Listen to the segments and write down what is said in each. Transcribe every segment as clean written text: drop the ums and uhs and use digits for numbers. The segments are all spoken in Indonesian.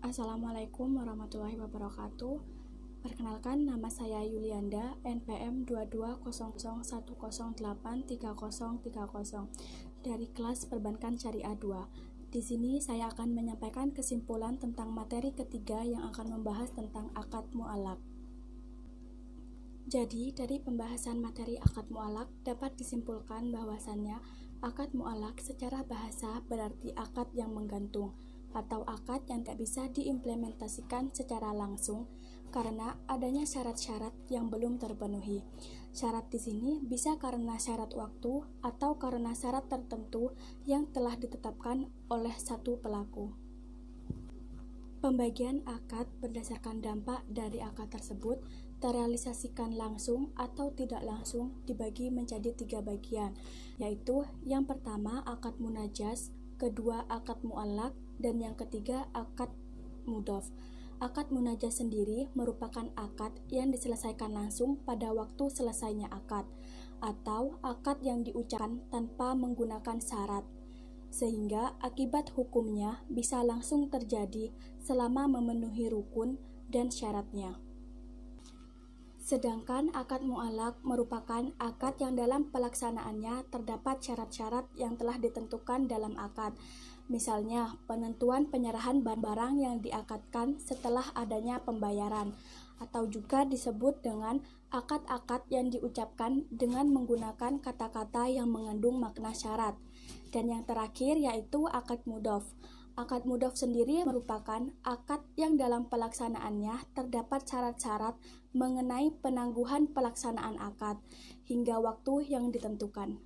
Assalamualaikum warahmatullahi wabarakatuh. Perkenalkan, nama saya Yulianda, NPM 220010830030 dari kelas Perbankan Syariah 2. Di sini saya akan menyampaikan kesimpulan tentang materi ketiga yang akan membahas tentang akad mu'alaq. Jadi, dari pembahasan materi akad mu'alaq dapat disimpulkan bahwasannya akad mu'alaq secara bahasa berarti akad yang menggantung atau akad yang tidak bisa diimplementasikan secara langsung karena adanya syarat-syarat yang belum terpenuhi. Syarat di sini bisa karena syarat waktu atau karena syarat tertentu yang telah ditetapkan oleh satu pelaku. Pembagian akad berdasarkan dampak dari akad tersebut terrealisasikan langsung atau tidak langsung dibagi menjadi 3 bagian, yaitu yang pertama akad munajas, kedua akad mu'allaq, dan yang ketiga akad mudhof. Akad munajas sendiri merupakan akad yang diselesaikan langsung pada waktu selesainya akad, atau akad yang diucapkan tanpa menggunakan syarat, sehingga akibat hukumnya bisa langsung terjadi selama memenuhi rukun dan syaratnya. Sedangkan akad mu'allaq merupakan akad yang dalam pelaksanaannya terdapat syarat-syarat yang telah ditentukan dalam akad. Misalnya, penentuan penyerahan barang yang diakadkan setelah adanya pembayaran, atau juga disebut dengan akad-akad yang diucapkan dengan menggunakan kata-kata yang mengandung makna syarat. Dan yang terakhir yaitu akad mudhof. Akad mudhof sendiri merupakan akad yang dalam pelaksanaannya terdapat syarat-syarat mengenai penangguhan pelaksanaan akad hingga waktu yang ditentukan.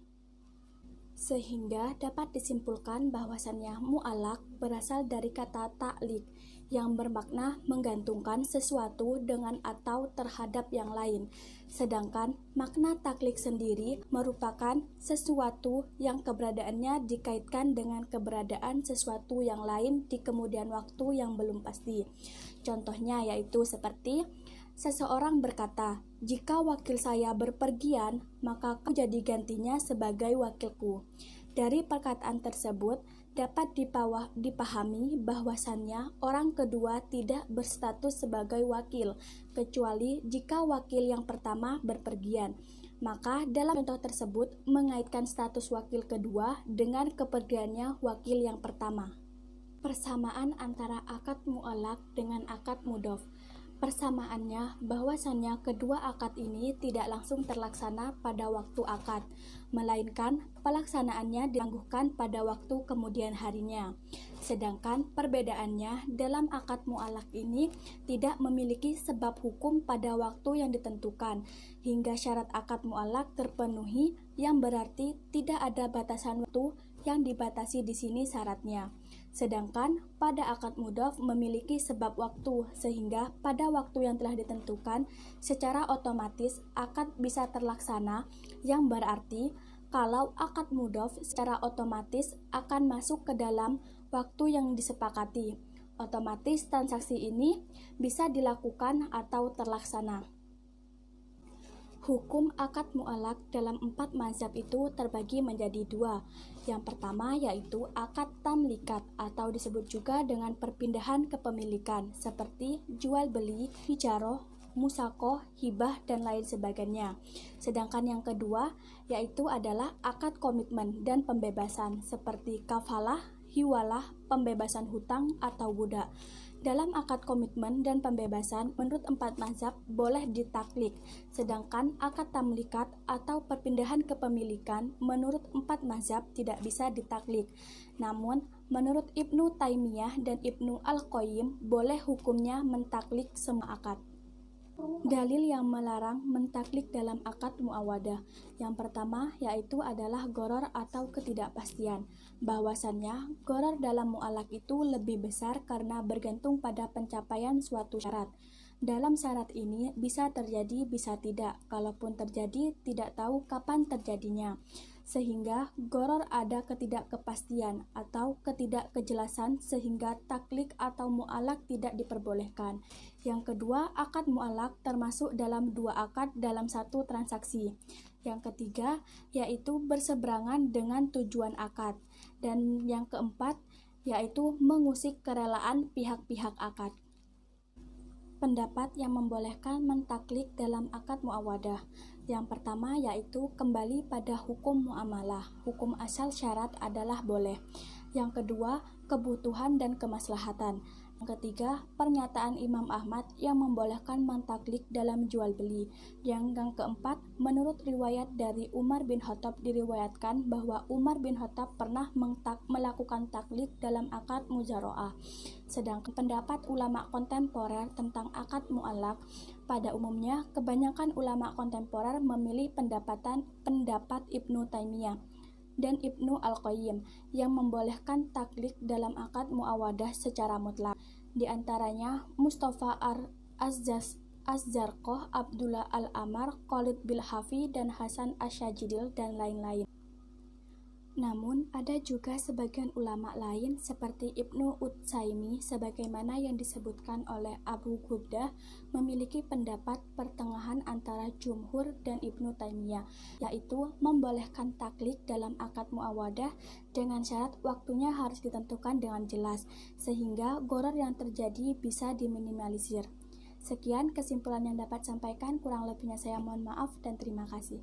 Sehingga dapat disimpulkan bahwasannya mu'allaq berasal dari kata ta'liq yang bermakna menggantungkan sesuatu dengan atau terhadap yang lain. Sedangkan makna taklid sendiri merupakan sesuatu yang keberadaannya dikaitkan dengan keberadaan sesuatu yang lain di kemudian waktu yang belum pasti. Contohnya yaitu seperti seseorang berkata, "Jika wakil saya berpergian, maka kau jadi gantinya sebagai wakilku." Dari perkataan tersebut dapat dipahami bahwasannya orang kedua tidak berstatus sebagai wakil, kecuali jika wakil yang pertama berpergian. Maka dalam contoh tersebut mengaitkan status wakil kedua dengan kepergiannya wakil yang pertama. Persamaan antara akad mu'allaq dengan akad mudhof. Persamaannya bahwasannya kedua akad ini tidak langsung terlaksana pada waktu akad, melainkan pelaksanaannya ditangguhkan pada waktu kemudian harinya. Sedangkan perbedaannya dalam akad mu'allaq ini tidak memiliki sebab hukum pada waktu yang ditentukan hingga syarat akad mu'allaq terpenuhi, yang berarti tidak ada batasan waktu yang dibatasi di sini syaratnya. Sedangkan pada akad mudhof memiliki sebab waktu sehingga pada waktu yang telah ditentukan secara otomatis akad bisa terlaksana, yang berarti kalau akad mudhof secara otomatis akan masuk ke dalam waktu yang disepakati. Otomatis transaksi ini bisa dilakukan atau terlaksana. Hukum akad mu'allaq dalam 4 mazhab itu terbagi menjadi 2. Yang pertama yaitu akad tamlikat atau disebut juga dengan perpindahan kepemilikan seperti jual beli, ijarah, musaqah, hibah, dan lain sebagainya. Sedangkan yang kedua yaitu adalah akad komitmen dan pembebasan seperti kafalah, hiwalah, pembebasan hutang atau budak. Dalam akad komitmen dan pembebasan menurut 4 mazhab boleh ditaklik, sedangkan akad tamlikat atau perpindahan kepemilikan menurut 4 mazhab tidak bisa ditaklik. Namun menurut Ibnu Taimiyah dan Ibnu Al-Qayyim boleh hukumnya mentaklik semua akad. Dalil yang melarang mentaklik dalam akad muawadah. Yang pertama yaitu adalah gharar atau ketidakpastian. Bahwasannya gharar dalam mu'allaq itu lebih besar karena bergantung pada pencapaian suatu syarat. Dalam syarat ini bisa terjadi, bisa tidak. Kalaupun terjadi, tidak tahu kapan terjadinya. Sehingga gharar ada ketidakkepastian atau ketidakkejelasan sehingga taklik atau mu'allaq tidak diperbolehkan. Yang kedua, akad mu'allaq termasuk dalam 2 akad dalam 1 transaksi. Yang ketiga yaitu berseberangan dengan tujuan akad. Dan yang keempat yaitu mengusik kerelaan pihak-pihak akad. Pendapat yang membolehkan mentaklik dalam akad muawadah. Yang pertama yaitu kembali pada hukum muamalah. Hukum asal syarat adalah boleh. Yang kedua, kebutuhan dan kemaslahatan. Yang ketiga, pernyataan Imam Ahmad yang membolehkan mentaklik dalam jual beli. Yang keempat, menurut riwayat dari Umar bin Khattab diriwayatkan bahwa Umar bin Khattab pernah melakukan taklik dalam akad mujaro'ah. Sedangkan pendapat ulama kontemporer tentang akad mu'allaq, pada umumnya kebanyakan ulama kontemporer memilih pendapat Ibnu Taimiyah dan Ibnu Al-Qayyim yang membolehkan taklik dalam akad muawadah secara mutlak. Di antaranya Mustafa Az-Zarqah, Abdullah Al-Amar, Khalid Bil-Hafi, dan Hasan Asyajidil, dan lain-lain. Namun, ada juga sebagian ulama lain seperti Ibnu Utsaimin sebagaimana yang disebutkan oleh Abu Ghuddah memiliki pendapat pertengahan antara Jumhur dan Ibnu Taimiyah, yaitu membolehkan taklik dalam akad muawadah dengan syarat waktunya harus ditentukan dengan jelas, sehingga gharar yang terjadi bisa diminimalisir. Sekian kesimpulan yang dapat sampaikan, kurang lebihnya saya mohon maaf dan terima kasih.